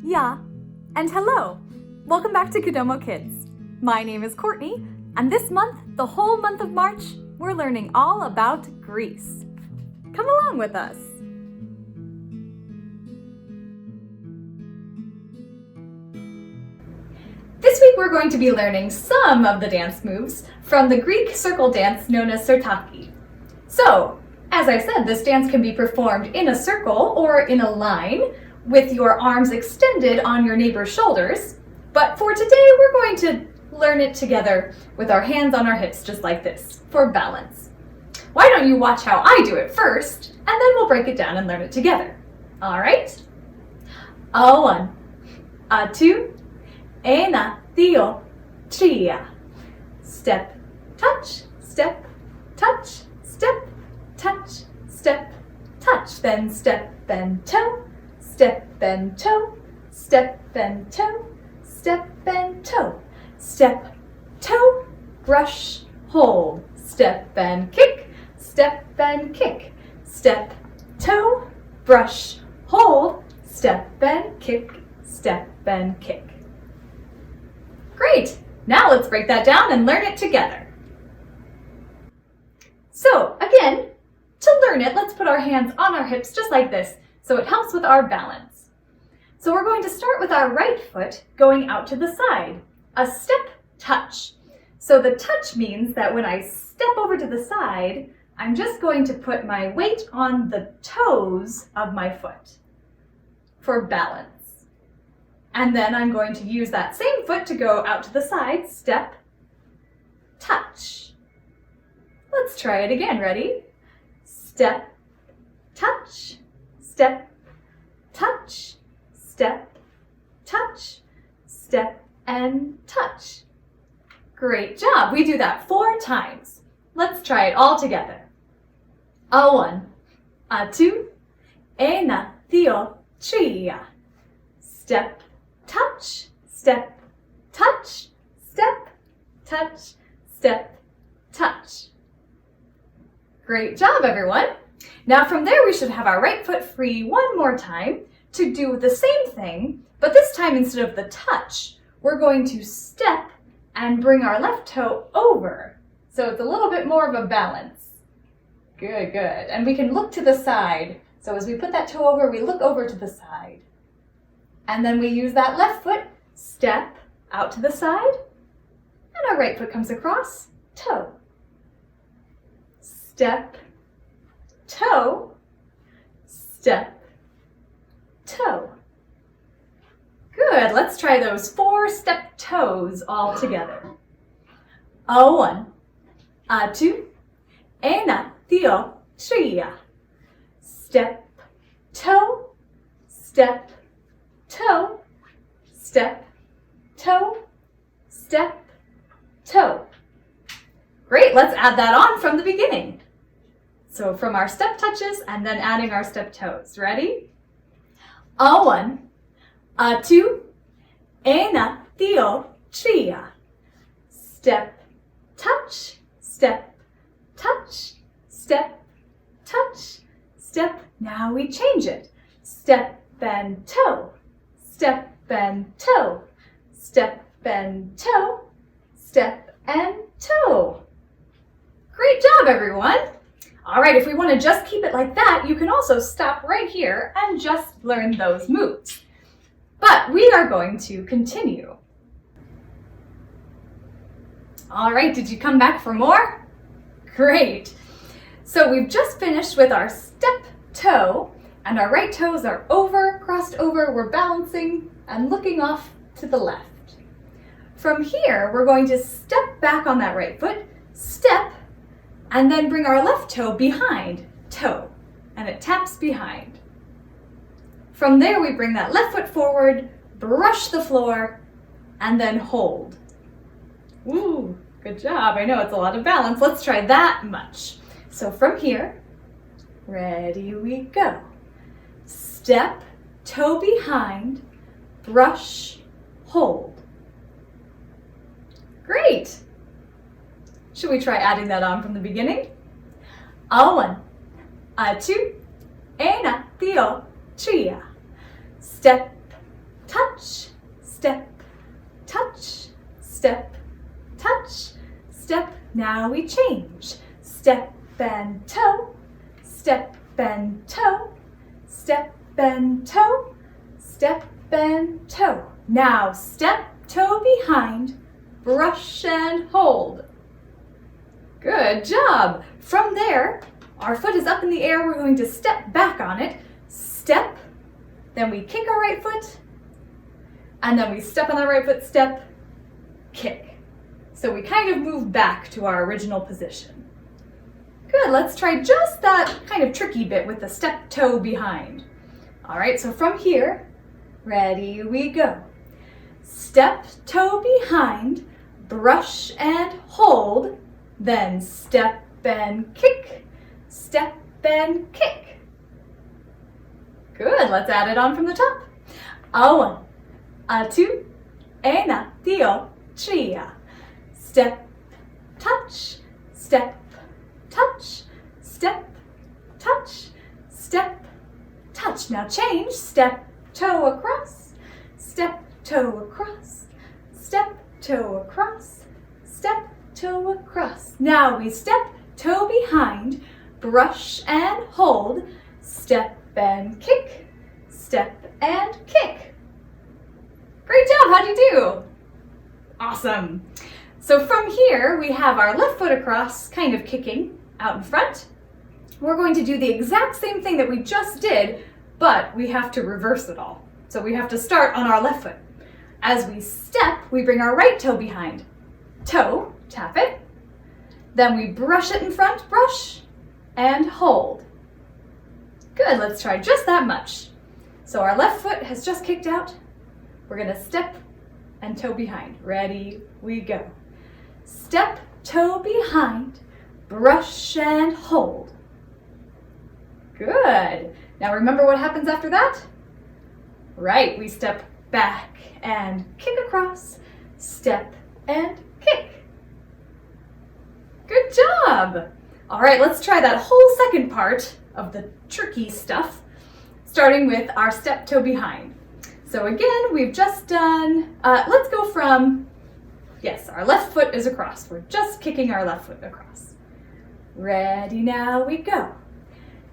Ya, and hello! Welcome back to Kodomo Kids. My name is Courtney, and this month, the whole month of March, we're learning all about Greece. Come along with us! This week we're going to be learning some of the dance moves from the Greek circle dance known as Sirtaki. So, as I said, this dance can be performed in a circle or in a line with your arms extended on your neighbor's shoulders. But for today, we're going to learn it together with our hands on our hips, just like this, for balance. Why don't you watch how I do it first, and then we'll break it down and learn it together. All right? A one, a two, ένα, δύο, τρία. Step, touch, step, touch, step, touch, step, touch. Then step, then toe, step, then toe, step, then toe, step, then toe. Step, toe, brush, hold. Step and kick, step and kick. Step, toe, brush, hold. Step and kick, step and kick. Great! Now let's break that down and learn it together. So again, to learn it, let's put our hands on our hips just like this, so it helps with our balance. So we're going to start with our right foot going out to the side, a step touch. So the touch means that when I step over to the side, I'm just going to put my weight on the toes of my foot for balance. And then I'm going to use that same foot to go out to the side, step, touch. Let's try it again, ready? Step, touch, step, touch, step, touch, step, and touch. Great job, we do that 4 times. Let's try it all together. A one, a two, ένα, δύο, τρία. Step, touch, step, touch, step, touch, step, touch. Great job, everyone. Now from there, we should have our right foot free one more time to do the same thing, but this time instead of the touch, we're going to step and bring our left toe over. So it's a little bit more of a balance. Good, good. And we can look to the side. So as we put that toe over, we look over to the side. And then we use that left foot, step out to the side, and our right foot comes across, toe. Step, toe, step, toe. Good, let's try those 4 step toes all together. A one, a two, ένα, δύο, τρία. Step, toe, step, toe, step, toe, step, toe. Great, let's add that on from the beginning. So from our step touches and then adding our step toes. Ready? A one, a two, ένα, δύο, τρία. Step, touch, step, touch, step, touch, step. Now we change it. Step and toe, step and toe, step and toe, step and toe. Great job, everyone. All right, if we want to just keep it like that, you can also stop right here and just learn those moves. But we are going to continue. All right, did you come back for more? Great. So we've just finished with our step toe, and our right toes are over, crossed over. We're balancing and looking off to the left. From here, we're going to step back on that right foot, step, and then bring our left toe behind, toe, and it taps behind. From there, we bring that left foot forward, brush the floor, and then hold. Ooh, good job. I know it's a lot of balance. Let's try that much. So from here, ready we go. Step, toe behind, brush, hold. Great. Should we try adding that on from the beginning? A one, a two, ένα, δύο, τρία. Step, touch, step, touch, step, touch, step. Now we change. Step and toe, step and toe, step and toe, step and toe. Now step, toe behind, brush and hold. Good job. From there, our foot is up in the air. We're going to step back on it, step, then we kick our right foot, and then we step on the right foot, step, kick. So we kind of move back to our original position. Good, let's try just that kind of tricky bit with the step toe behind. All right, so from here, ready, we go. Step, toe behind, brush and hold, then step and kick, step and kick. Good, let's add it on from the top. A one, a two, ena, tio, tria. Step, touch, step, touch, step, touch, step, touch. Now change, step, toe across, step, toe across, step, toe across, step, toe across. Now we step, toe behind, brush and hold, step and kick, step and kick. Great job, how'd you do? Awesome. So from here, we have our left foot across, kind of kicking out in front. We're going to do the exact same thing that we just did, but we have to reverse it all. So we have to start on our left foot. As we step, we bring our right toe behind. Toe, tap it. Then we brush it in front, brush, and hold. Good, let's try just that much. So our left foot has just kicked out. We're gonna step and toe behind. Ready, we go. Step, toe behind, brush and hold. Good. Now remember what happens after that? Right, we step back and kick across, step and kick. Good job. All right, let's try that whole second part of the tricky stuff, starting with our step, toe behind. So again, we've just done, let's go from, yes, our left foot is across. We're just kicking our left foot across. Ready, now we go.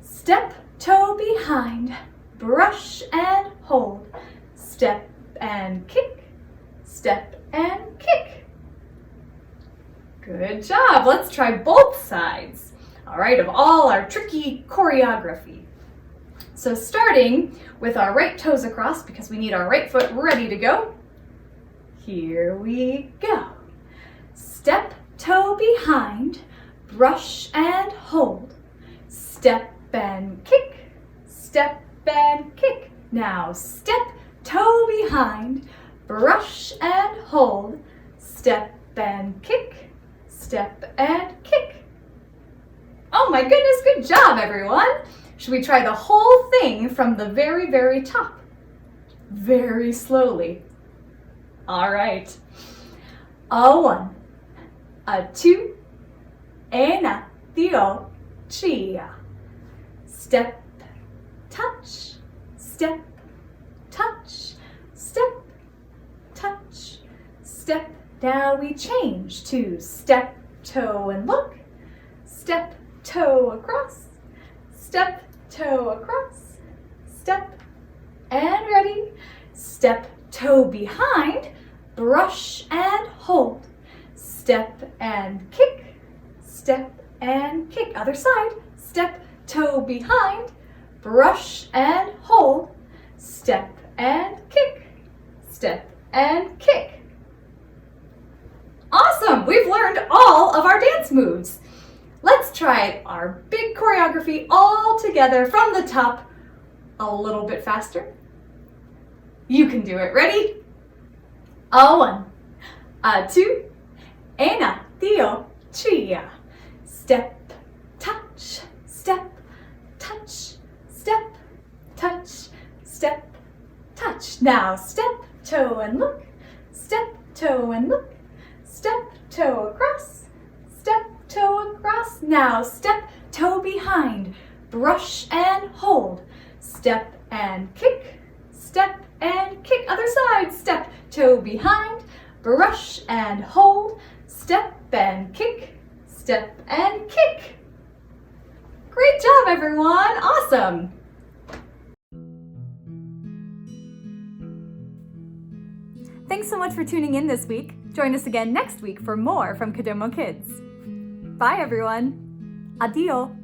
Step, toe behind, brush and hold, step and kick, step and kick. Good job. Let's try both sides, all right, of all our tricky choreography. So starting with our right toes across, because we need our right foot ready to go. Here we go. Step, toe behind, brush and hold, step and kick, step and kick. Now step, toe behind, brush and hold, step and kick, step and kick. Oh my goodness, good job everyone. Should we try the whole thing from the very, very top? Very slowly. All right. A one, a two, ena, tio, tria. Step, touch, step, touch, step, touch, step. Now we change to step, toe and look, step, toe across, step, toe across, step, and ready. Step, toe behind, brush and hold, step and kick, step and kick. Other side, step, toe behind, brush and hold, step and kick, step and kick. Awesome, we've learned all of our dance moves. Let's try our big choreography all together from the top, a little bit faster. You can do it. Ready? A one, a two, ena, tio, tria. Step, touch, step, touch, step, touch, step, touch. Now step, toe and look, step, toe and look, step, toe across, step, toe across. Now step, toe behind, brush and hold, step and kick, step and kick. Other side, step, toe behind, brush and hold, step and kick, step and kick. Great job, everyone. Awesome. Thanks so much for tuning in this week. Join us again next week for more from Kodomo Kids. Bye, everyone. Adio.